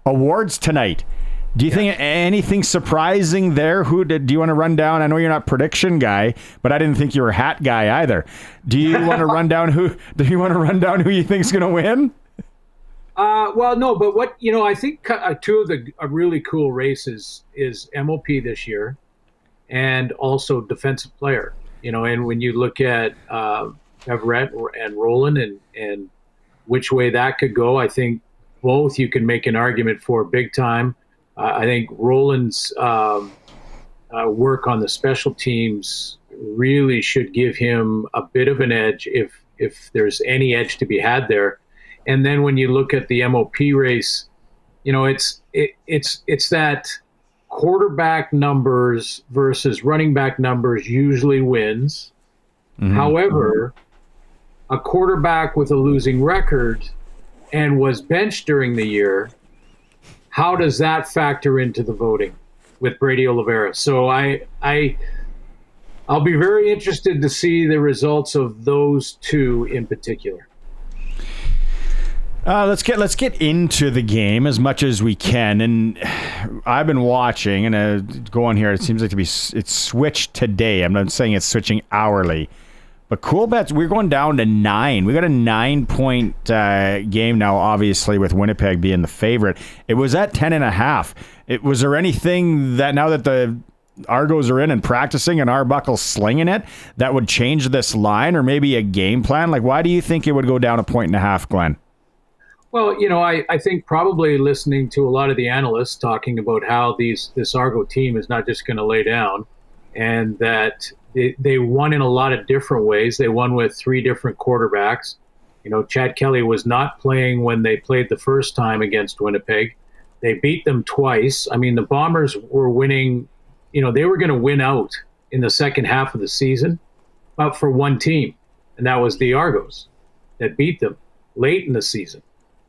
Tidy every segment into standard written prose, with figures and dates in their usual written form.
awards tonight. Do you think anything surprising there? Do you want to run down? I know you're not prediction guy, but I didn't think you were hat guy either. Do you want to run down who? Do you want to run down who you think's going to win? Well, no, but I think two of the really cool races is MOP this year, and also defensive player. And when you look at Everett and Roland and which way that could go, I think both you can make an argument for big time. I think Roland's work on the special teams really should give him a bit of an edge if there's any edge to be had there. And then when you look at the MOP race, it's that quarterback numbers versus running back numbers usually wins. Mm-hmm. However, a quarterback with a losing record and was benched during the year, how does that factor into the voting with Brady Oliveira? So I'll be very interested to see the results of those two in particular. Let's get into the game as much as we can. And I've been watching, and go on here. It seems like it's switched today. I'm not saying it's switching hourly. But cool bets, we're going down to 9. We got a 9-point game now, obviously, with Winnipeg being the favorite. It was at 10.5. Was there anything that now that the Argos are in and practicing and Arbuckle's slinging it that would change this line, or maybe a game plan? Like, why do you think it would go down 1.5, Glenn? Well, I think probably listening to a lot of the analysts talking about how this Argo team is not just going to lay down, and that they won in a lot of different ways. They won with 3 different quarterbacks. Chad Kelly was not playing when they played the first time against Winnipeg. They beat them twice. I mean, the Bombers were winning, they were going to win out in the second half of the season, but for one team, and that was the Argos that beat them late in the season.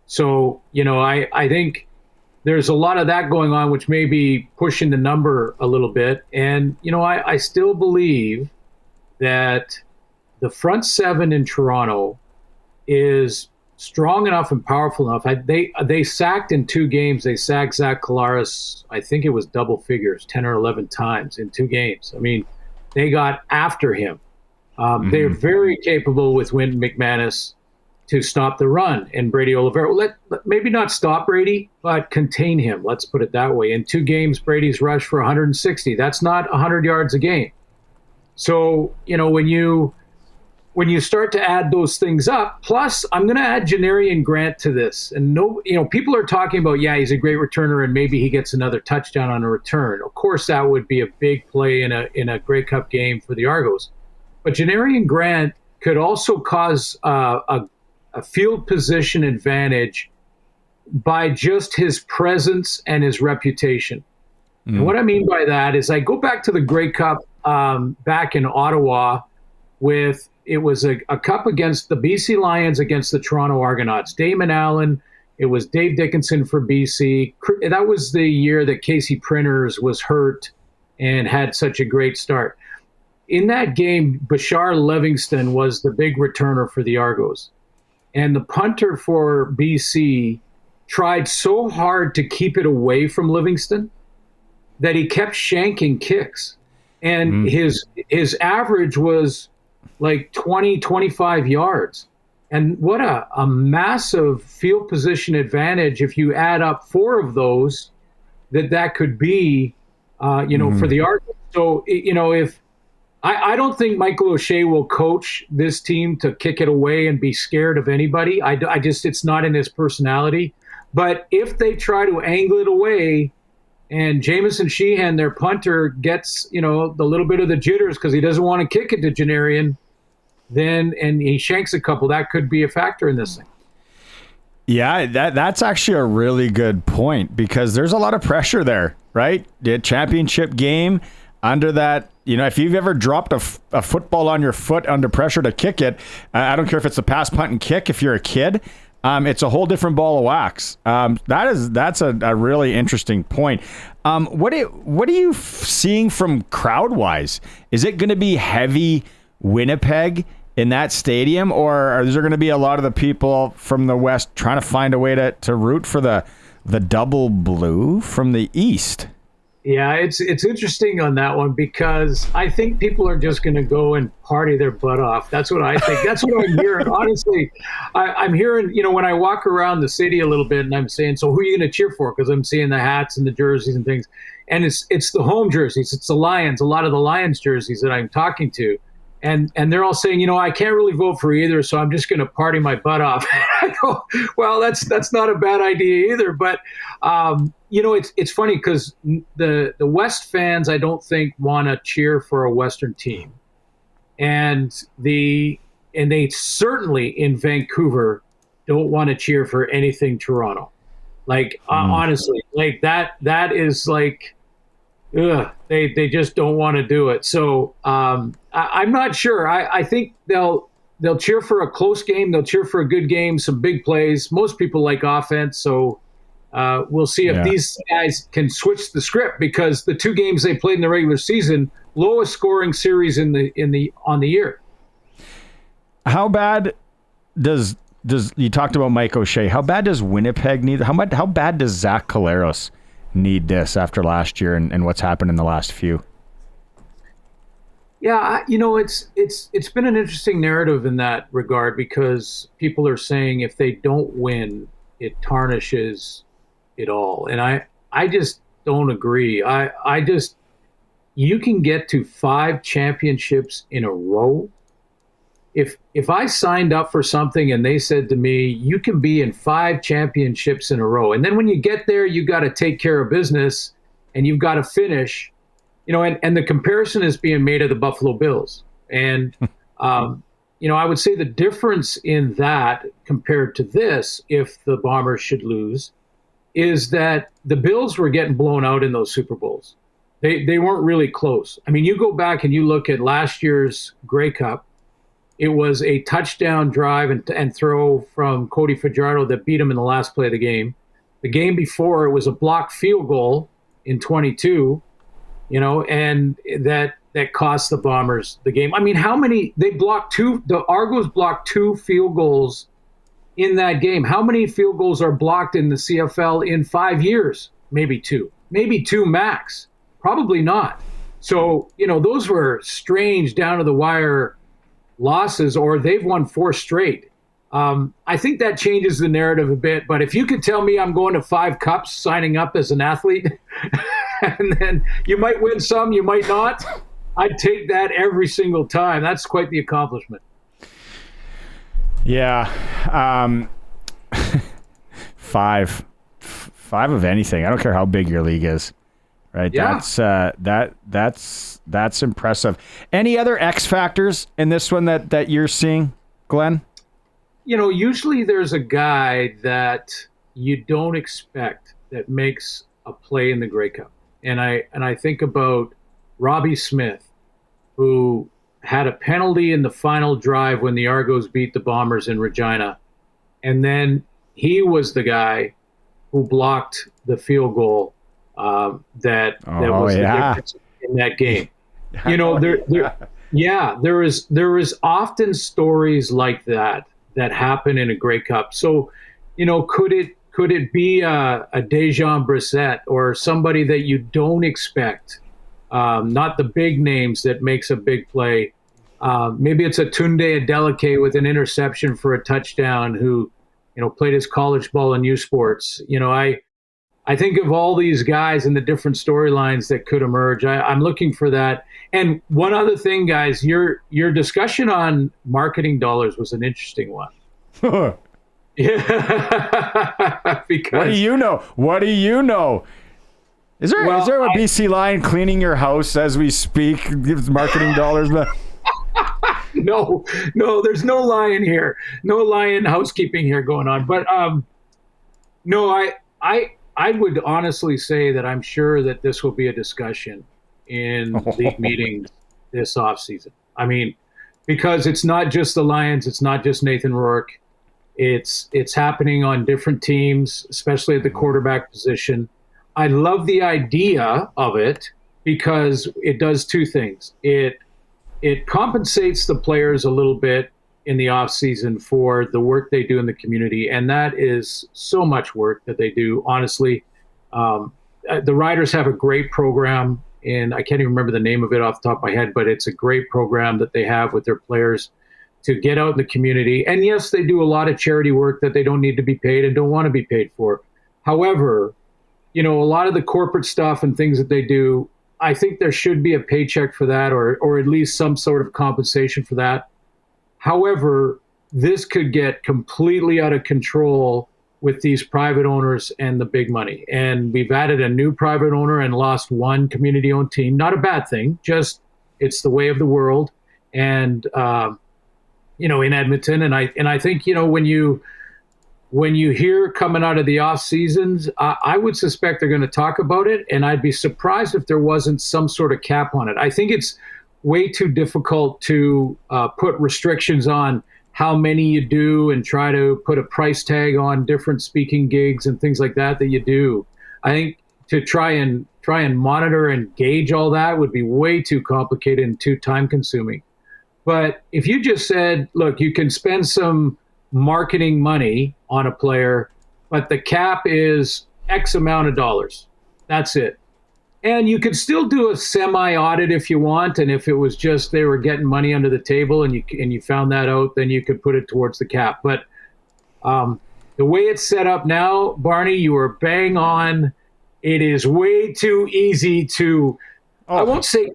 So, I think there's a lot of that going on, which may be pushing the number a little bit. And, I still believe that the front 7 in Toronto is strong enough and powerful enough. They sacked in 2 games. They sacked Zach Collaros, I think it was double figures, 10 or 11 times in 2 games. I mean, they got after him. They're very capable with Wynn McManus to stop the run. And Brady Oliveira, maybe not stop Brady, but contain him. Let's put it that way. In 2 games, Brady's rushed for 160. That's not 100 yards a game. So, when you start to add those things up, plus I'm going to add Janarion Grant to this. And people are talking about, he's a great returner and maybe he gets another touchdown on a return. Of course, that would be a big play in a Grey Cup game for the Argos. But Janarion Grant could also cause a field position advantage by just his presence and his reputation. And what I mean by that is I go back to the Grey Cup back in Ottawa it was a cup against the BC Lions against the Toronto Argonauts. Damon Allen, it was Dave Dickinson for BC. That was the year that Casey Printers was hurt and had such a great start. In that game, Bashar Livingston was the big returner for the Argos. And the punter for BC tried so hard to keep it away from Livingston that he kept shanking kicks. And his average was like 20, 25 yards. And what a massive field position advantage if you add up 4 of those that could be, for the Argos. So, if I don't think Michael O'Shea will coach this team to kick it away and be scared of anybody. It's not in his personality. But if they try to angle it away and Jamison Sheehan, their punter, gets, the little bit of the jitters because he doesn't want to kick it to Janarion, and he shanks a couple, that could be a factor in this thing. Yeah, that's actually a really good point because there's a lot of pressure there, right? The championship game under that. If you've ever dropped a football on your foot under pressure to kick it, I don't care if it's a pass, punt, and kick. If you're a kid, it's a whole different ball of wax. That's a really interesting point. What are you seeing from crowd wise? Is it going to be heavy Winnipeg in that stadium, or is there going to be a lot of the people from the West trying to find a way to root for the the double blue from the East. Yeah, it's interesting on that one because I think people are just going to go and party their butt off. That's what I think. That's what I'm hearing. Honestly, I'm hearing, when I walk around the city a little bit and I'm saying, so who are you going to cheer for? Because I'm seeing the hats and the jerseys and things. And it's the home jerseys. It's the Lions, a lot of the Lions jerseys that I'm talking to. And they're all saying, I can't really vote for either, so I'm just going to party my butt off. I go, well, that's not a bad idea either. But, it's funny because the West fans, I don't think, want to cheer for a Western team. And they certainly in Vancouver don't want to cheer for anything Toronto. Like, honestly, like that is like, ugh, they just don't want to do it. So I'm not sure. I think they'll cheer for a close game. They'll cheer for a good game, some big plays. Most people like offense, so we'll see if these guys can switch the script, because the two games they played in the regular season, lowest scoring series on the year. How bad does you talked about Mike O'Shea? How bad does Winnipeg need? How bad does Zach Collaros need this after last year and what's happened in the last few? Yeah, it's been an interesting narrative in that regard, because people are saying if they don't win, it tarnishes it all. And I just don't agree. You can get to 5 championships in a row. If I signed up for something and they said to me, you can be in 5 championships in a row, and then when you get there, you got to take care of business and you've got to finish, and the comparison is being made of the Buffalo Bills. And, I would say the difference in that compared to this, if the Bombers should lose, is that the Bills were getting blown out in those Super Bowls. They weren't really close. I mean, you go back and you look at last year's Grey Cup. It was a touchdown drive and throw from Cody Fajardo that beat him in the last play of the game. The game before, it was a blocked field goal in 22, and that cost the Bombers the game. I mean, the Argos blocked 2 field goals in that game. How many field goals are blocked in the CFL in 5 years? Maybe 2 max. Probably not. So, those were strange down to the wire losses, or they've won 4 straight. I think that changes the narrative a bit. But if you could tell me I'm going to 5 cups signing up as an athlete, and then you might win some, you might not, I'd take that every single time. That's quite the accomplishment. Yeah. 5 of anything. I don't care how big your league is. Right. Yeah. That's impressive. Any other X factors in this one that you're seeing, Glenn? Usually there's a guy that you don't expect that makes a play in the Grey Cup. And I think about Robbie Smith, who had a penalty in the final drive when the Argos beat the Bombers in Regina. And then he was the guy who blocked the field goal that was the difference in that game. There is often stories like that happen in a Grey Cup. So, could it be a Dejan Brissett or somebody that you don't expect, not the big names that makes a big play? Maybe it's a Tunde Adeleke with an interception for a touchdown who, played his college ball in U Sports. I think of all these guys and the different storylines that could emerge. I'm looking for that. And one other thing, guys, your discussion on marketing dollars was an interesting one. Yeah. Because What do you know? Is there a BC Lion cleaning your house as we speak? Gives marketing dollars. No, there's no lion here. No lion housekeeping here going on. But no, I would honestly say that I'm sure that this will be a discussion in league meetings this offseason. I mean, because it's not just the Lions, it's not just Nathan Rourke. It's happening on different teams, especially at the quarterback position. I love the idea of it because it does 2 things. It compensates the players a little bit in the off season for the work they do in the community. And that is so much work that they do. Honestly, the Riders have a great program, and I can't even remember the name of it off the top of my head, but it's a great program that they have with their players to get out in the community. And yes, they do a lot of charity work that they don't need to be paid and don't want to be paid for. However, a lot of the corporate stuff and things that they do, I think there should be a paycheck for that, or at least some sort of compensation for that. However, this could get completely out of control with these private owners and the big money. And we've added a new private owner and lost one community-owned team. Not a bad thing, just it's the way of the world. And in Edmonton, and I think when you hear coming out of the off seasons, I would suspect they're going to talk about it, and I'd be surprised if there wasn't some sort of cap on it. I think it's way too difficult to put restrictions on how many you do and try to put a price tag on different speaking gigs and things like that you do. I think to try and monitor and gauge all that would be way too complicated and too time consuming. But if you just said, look, you can spend some marketing money on a player, but the cap is X amount of dollars. That's it. And you could still do a semi-audit if you want. And if it was just they were getting money under the table and you found that out, then you could put it towards the cap. But the way it's set up now, Barney, you are bang on. It is way too easy to... I won't say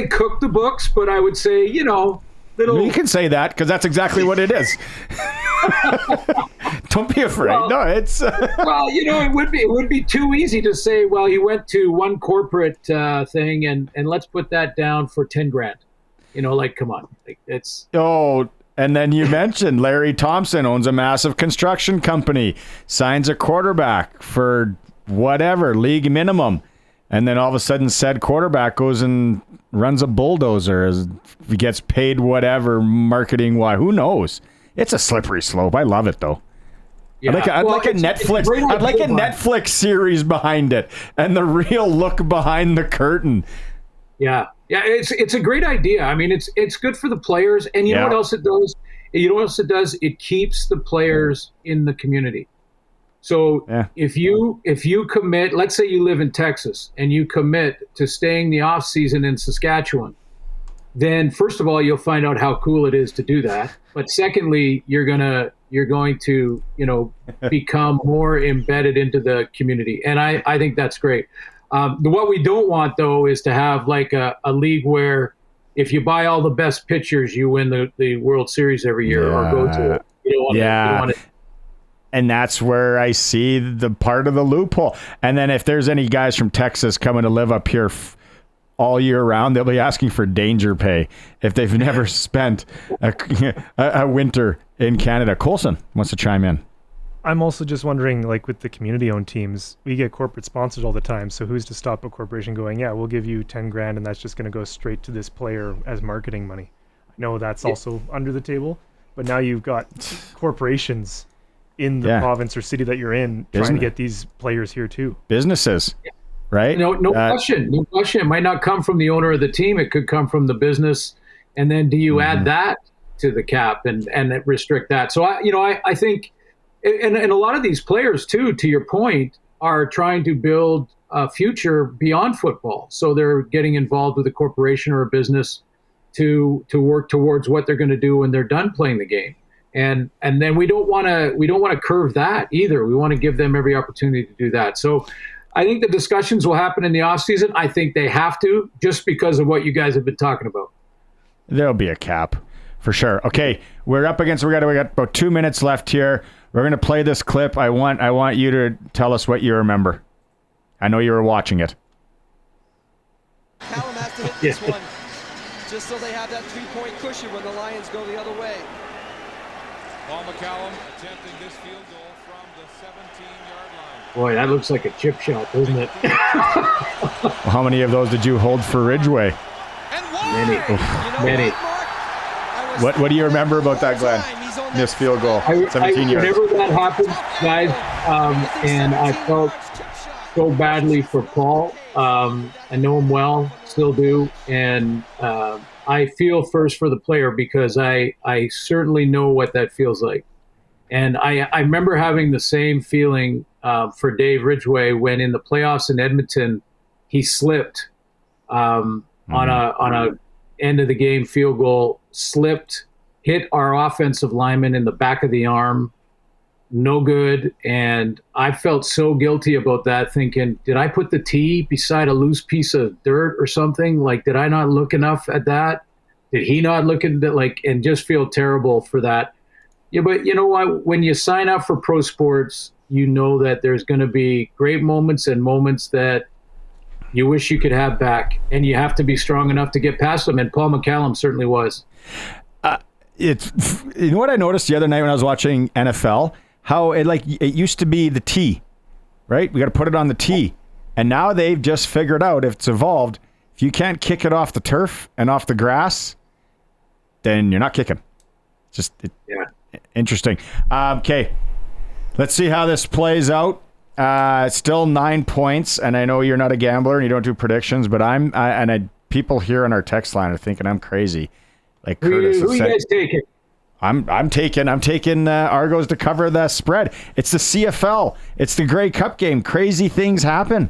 cook the books, but I would say, little. You can say that because that's exactly what it is. Don't be afraid. Well, no, it's. Well, it would be too easy to say. Well, he went to one corporate thing, and let's put that down for $10,000. Come on, it's. Oh, and then you mentioned Larry Thompson owns a massive construction company, signs a quarterback for whatever league minimum. And then all of a sudden, said quarterback goes and runs a bulldozer. He gets paid whatever marketing. Why? Who knows? It's a slippery slope. I love it though. Yeah. I'd like a Netflix series behind it, and the real look behind the curtain. Yeah, it's a great idea. I mean, it's good for the players, and you know what else it does? It keeps the players in the community. So if you commit, let's say you live in Texas and you commit to staying the off season in Saskatchewan, then first of all, you'll find out how cool it is to do that. But secondly, you're going to, become more embedded into the community. And I think that's great. What we don't want though, is to have like a league where if you buy all the best pitchers, you win the World Series every year or go to it. You don't want it. And that's where I see the part of the loophole. And then if there's any guys from Texas coming to live up here all year round, they'll be asking for danger pay if they've never spent a winter in Canada. Coulson wants to chime in. I'm also just wondering, like with the community-owned teams, we get corporate sponsors all the time. So who's to stop a corporation going, yeah, we'll give you $10,000 and that's just going to go straight to this player as marketing money. I know that's also under the table, but now you've got corporations in the province or city that you're in trying to get these players here too. Businesses, right? No question. No question. It might not come from the owner of the team. It could come from the business. And then do you add that to the cap and restrict that? So I think, and a lot of these players too, to your point, are trying to build a future beyond football. So they're getting involved with a corporation or a business to work towards what they're going to do when they're done playing the game. And then we don't want to curve that either. We want to give them every opportunity to do that. So I think the discussions will happen in the off season. I think they have to, just because of what you guys have been talking about. There'll be a cap for sure. Okay, we're up against. We got about 2 minutes left here. We're going to play this clip. I want you to tell us what you remember. I know you were watching it. Callum has to hit this one, just so they have that 3-point cushion when the Lions go the other way. Paul McCallum attempting this field goal from the 17-yard line. Boy, that looks like a chip shot, doesn't it? Well, how many of those did you hold for Ridgeway? Many. What do you remember about that, Glenn? This field goal, 17 yards. Whenever that happened, guys, and I felt so badly for Paul. I know him well, still do, and I feel first for the player because I certainly know what that feels like. And I remember having the same feeling for Dave Ridgway when in the playoffs in Edmonton, he slipped on a end of the game field goal, slipped, hit our offensive lineman in the back of the arm, no good. And I felt so guilty about that, thinking, did I put the tee beside a loose piece of dirt or something? Like, did I not look enough at that? Did he not look at that? Like, and just feel terrible for that. Yeah, but you know what? When you sign up for pro sports, you know that there's going to be great moments and moments that you wish you could have back, and you have to be strong enough to get past them. And Paul McCallum certainly was. You know what I noticed the other night when I was watching NFL? How it used to be the tee, right? We got to put it on the tee, and now they've just figured out, if it's evolved, if you can't kick it off the turf and off the grass, then you're not kicking. Yeah. Interesting. Okay, let's see how this plays out. Still 9 points, and I know you're not a gambler and you don't do predictions, but people here on our text line are thinking I'm crazy. Like Curtis, who you guys taking? I'm taking Argos to cover the spread. It's the CFL. It's the Grey Cup game. Crazy things happen.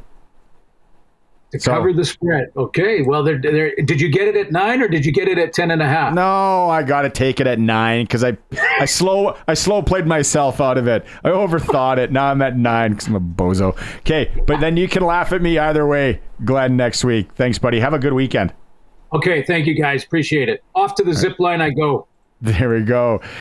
Cover the spread. Okay. Well, did you get it at 9 or did you get it at 10.5? No, I got to take it at 9 because I slow played myself out of it. I overthought it. Now I'm at 9 because I'm a bozo. Okay, but then you can laugh at me either way, Glenn, next week. Thanks, buddy. Have a good weekend. Okay. Thank you, guys. Appreciate it. Off to the zip line I go. There we go.